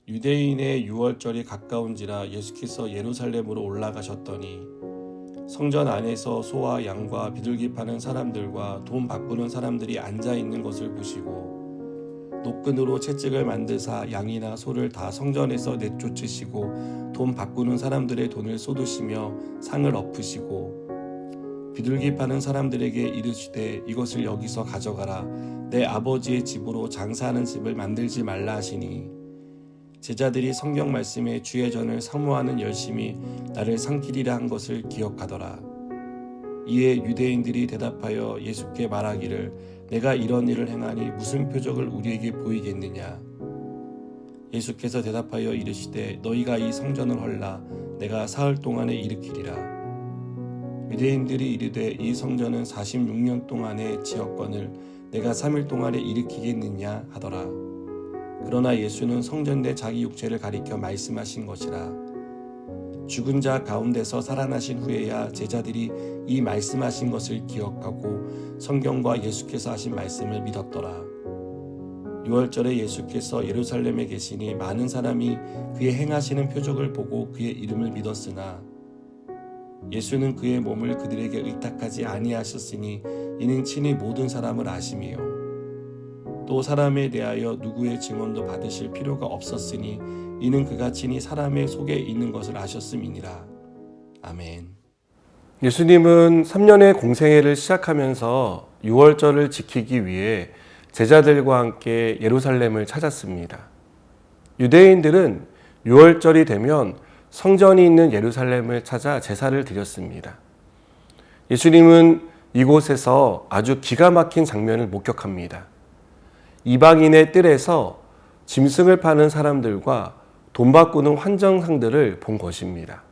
유대인의 유월절이 가까운지라 예수께서 예루살렘으로 올라가셨더니 성전 안에서 소와 양과 비둘기 파는 사람들과 돈 바꾸는 사람들이 앉아 있는 것을 보시고 노끈으로 채찍을 만드사 양이나 소를 다 성전에서 내쫓으시고 돈 바꾸는 사람들의 돈을 쏟으시며 상을 엎으시고 비둘기 파는 사람들에게 이르시되 이것을 여기서 가져가라. 내 아버지의 집으로 장사하는 집을 만들지 말라 하시니 제자들이 성경 말씀에 주의 전을 사모하는 열심이 나를 삼키리라 한 것을 기억하더라. 이에 유대인들이 대답하여 예수께 말하기를 내가 이런 일을 행하니 무슨 표적을 우리에게 보이겠느냐. 예수께서 대답하여 이르시되 너희가 이 성전을 헐라 내가 사흘 동안에 일으키리라. 유대인들이 이르되 이 성전은 46년 동안의 지었건을 내가 3일 동안에 일으키겠느냐 하더라. 그러나 예수는 성전 내 자기 육체를 가리켜 말씀하신 것이라. 죽은 자 가운데서 살아나신 후에야 제자들이 이 말씀하신 것을 기억하고 성경과 예수께서 하신 말씀을 믿었더라. 유월절에 예수께서 예루살렘에 계시니 많은 사람이 그의 행하시는 표적을 보고 그의 이름을 믿었으나 예수는 그의 몸을 그들에게 의탁하지 아니하셨으니 이는 친히 모든 사람을 아심이요 또 사람에 대하여 누구의 증언도 받으실 필요가 없었으니 이는 그가 친히 사람의 속에 있는 것을 아셨음이니라. 아멘. 예수님은 3년의 공생애를 시작하면서 유월절을 지키기 위해 제자들과 함께 예루살렘을 찾았습니다. 유대인들은 유월절이 되면 성전이 있는 예루살렘을 찾아 제사를 드렸습니다. 예수님은 이곳에서 아주 기가 막힌 장면을 목격합니다. 이방인의 뜰에서 짐승을 파는 사람들과 돈 바꾸는 환정상들을 본 것입니다.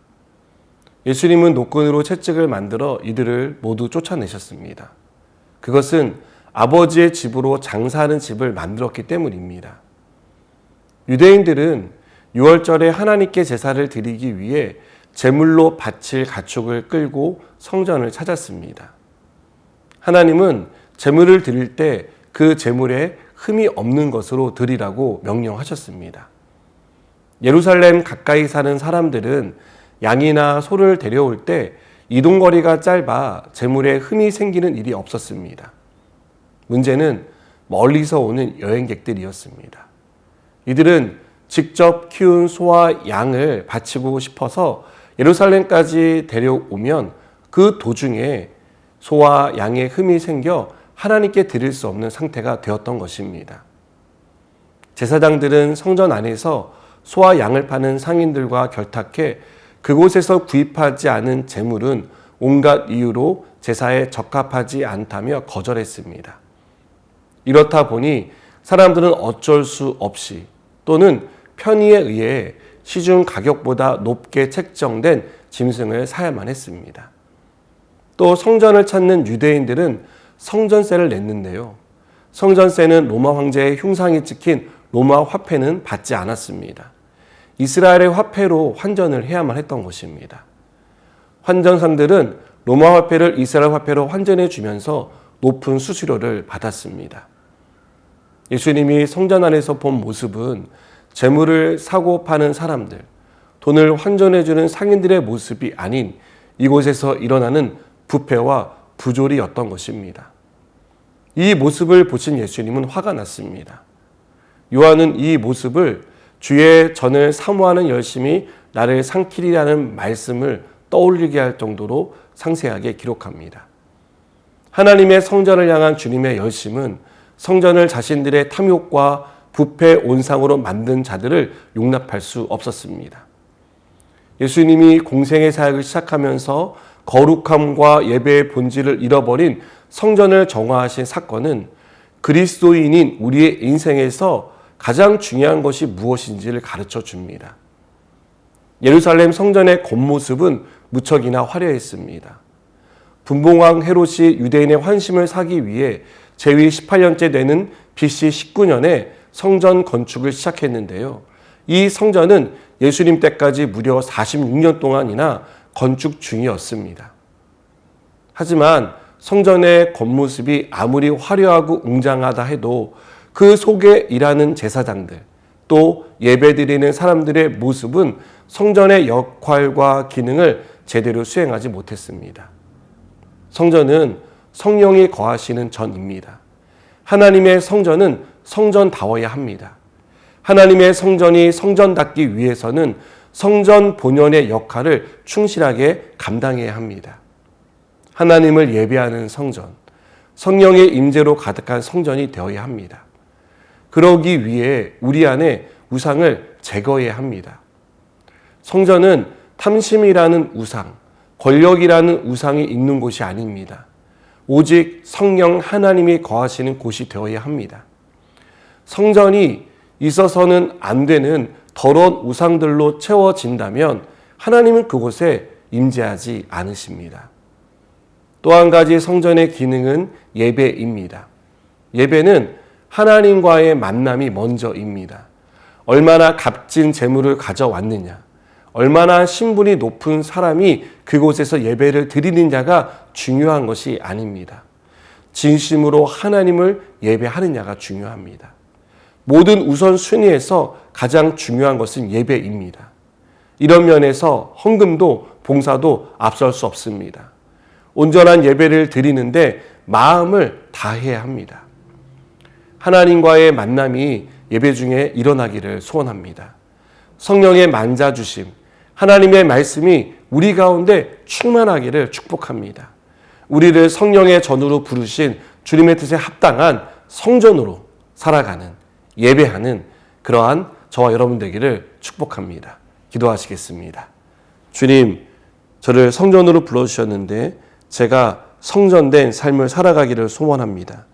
예수님은 노끈으로 채찍을 만들어 이들을 모두 쫓아내셨습니다. 그것은 아버지의 집으로 장사하는 집을 만들었기 때문입니다. 유대인들은 유월절에 하나님께 제사를 드리기 위해 제물로 바칠 가축을 끌고 성전을 찾았습니다. 하나님은 제물을 드릴 때 그 제물에 흠이 없는 것으로 드리라고 명령하셨습니다. 예루살렘 가까이 사는 사람들은 양이나 소를 데려올 때 이동거리가 짧아 제물에 흠이 생기는 일이 없었습니다. 문제는 멀리서 오는 여행객들이었습니다. 이들은 직접 키운 소와 양을 바치고 싶어서 예루살렘까지 데려오면 그 도중에 소와 양의 흠이 생겨 하나님께 드릴 수 없는 상태가 되었던 것입니다. 제사장들은 성전 안에서 소와 양을 파는 상인들과 결탁해 그곳에서 구입하지 않은 제물은 온갖 이유로 제사에 적합하지 않다며 거절했습니다. 이렇다 보니 사람들은 어쩔 수 없이 또는 편의에 의해 시중 가격보다 높게 책정된 짐승을 사야만 했습니다. 또 성전을 찾는 유대인들은 성전세를 냈는데요. 성전세는 로마 황제의 흉상이 찍힌 로마 화폐는 받지 않았습니다. 이스라엘의 화폐로 환전을 해야만 했던 것입니다. 환전상들은 로마 화폐를 이스라엘 화폐로 환전해 주면서 높은 수수료를 받았습니다. 예수님이 성전 안에서 본 모습은 재물을 사고 파는 사람들, 돈을 환전해 주는 상인들의 모습이 아닌 이곳에서 일어나는 부패와 부조리였던 것입니다. 이 모습을 보신 예수님은 화가 났습니다. 요한은 이 모습을 주의 전을 사모하는 열심이 나를 삼키리라는 말씀을 떠올리게 할 정도로 상세하게 기록합니다. 하나님의 성전을 향한 주님의 열심은 성전을 자신들의 탐욕과 부패 온상으로 만든 자들을 용납할 수 없었습니다. 예수님이 공생의 사역을 시작하면서 거룩함과 예배의 본질을 잃어버린 성전을 정화하신 사건은 그리스도인인 우리의 인생에서 가장 중요한 것이 무엇인지를 가르쳐 줍니다. 예루살렘 성전의 겉모습은 무척이나 화려했습니다. 분봉왕 헤롯이 유대인의 환심을 사기 위해 제위 18년째 되는 BC 19년에 성전 건축을 시작했는데요. 이 성전은 예수님 때까지 무려 46년 동안이나 건축 중이었습니다. 하지만 성전의 겉모습이 아무리 화려하고 웅장하다 해도 그 속에 일하는 제사장들, 또 예배드리는 사람들의 모습은 성전의 역할과 기능을 제대로 수행하지 못했습니다. 성전은 성령이 거하시는 전입니다. 하나님의 성전은 성전다워야 합니다. 하나님의 성전이 성전답기 위해서는 성전 본연의 역할을 충실하게 감당해야 합니다. 하나님을 예배하는 성전, 성령의 임재로 가득한 성전이 되어야 합니다. 그러기 위해 우리 안에 우상을 제거해야 합니다. 성전은 탐심이라는 우상, 권력이라는 우상이 있는 곳이 아닙니다. 오직 성령 하나님이 거하시는 곳이 되어야 합니다. 성전이 있어서는 안 되는 더러운 우상들로 채워진다면 하나님은 그곳에 임재하지 않으십니다. 또 한 가지 성전의 기능은 예배입니다. 예배는 하나님과의 만남이 먼저입니다. 얼마나 값진 재물을 가져왔느냐, 얼마나 신분이 높은 사람이 그곳에서 예배를 드리느냐가 중요한 것이 아닙니다. 진심으로 하나님을 예배하느냐가 중요합니다. 모든 우선순위에서 가장 중요한 것은 예배입니다. 이런 면에서 헌금도 봉사도 앞설 수 없습니다. 온전한 예배를 드리는데 마음을 다해야 합니다. 하나님과의 만남이 예배 중에 일어나기를 소원합니다. 성령의 만져주심, 하나님의 말씀이 우리 가운데 충만하기를 축복합니다. 우리를 성령의 전으로 부르신 주님의 뜻에 합당한 성전으로 살아가는, 예배하는 그러한 저와 여러분 되기를 축복합니다. 기도하시겠습니다. 주님, 저를 성전으로 불러주셨는데 제가 성전된 삶을 살아가기를 소원합니다.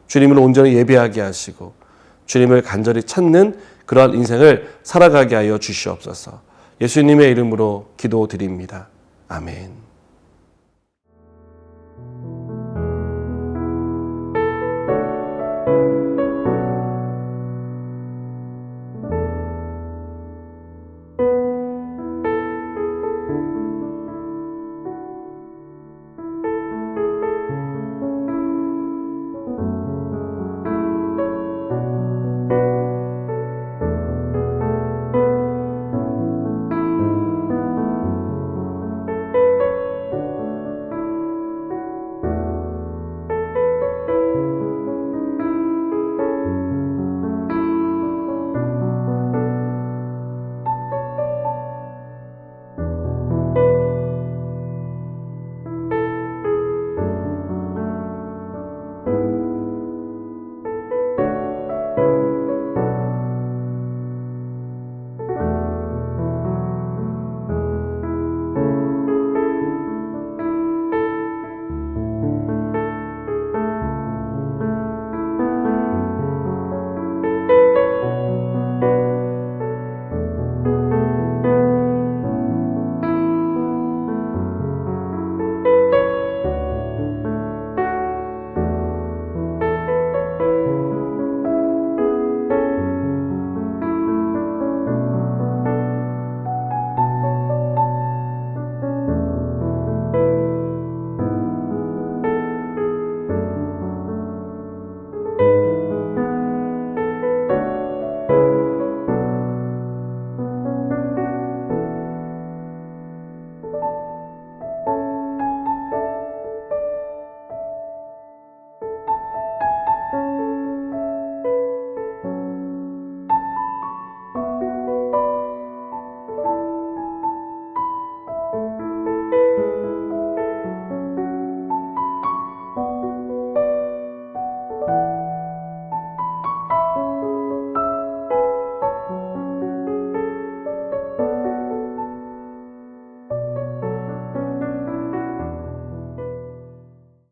주님을 온전히 예배하게 하시고 주님을 간절히 찾는 그러한 인생을 살아가게 하여 주시옵소서. 예수님의 이름으로 기도드립니다. 아멘.